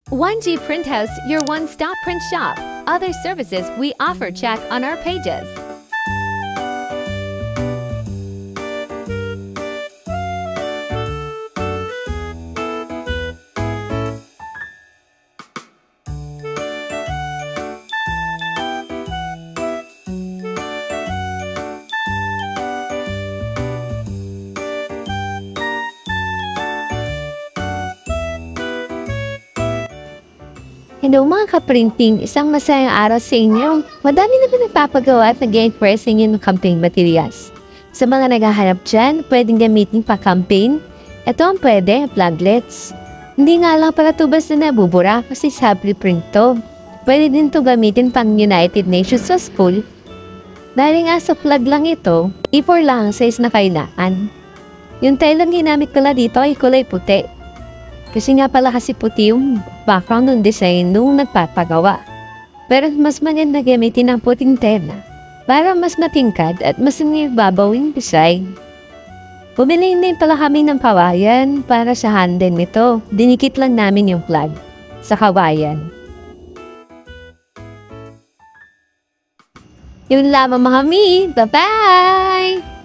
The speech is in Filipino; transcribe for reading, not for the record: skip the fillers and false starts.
1G Print House, your one-stop print shop. Other services we offer, check on our pages. Hello mga ka-printing, isang masayang araw sa inyo. Madami na pinagpapagawa at nag-enquire sa inyo ng campaign materials. Sa mga naghahanap dyan, pwedeng gamitin pa campaign. Ito ang pwede, pluglets. Hindi nga lang para to basta nabubura kasi sabi print to. Pwede din to gamitin pang United Nations sa school. Dahil nga sa plug lang ito, A4 lang ang size na kailangan. Yung tile lang ginamit ko na dito ay kulay puti. Kasi nga pala kasi puti yung background ng design nung nagpapagawa. Pero mas maganda gamitin ang puting tela para mas matingkad at mas nagbabaw yung design. Bumili din pala kami ng kawayan para sa handle nito. Dinikit lang namin yung plug sa kawayan. Yun lamang mga mi. Bye-bye!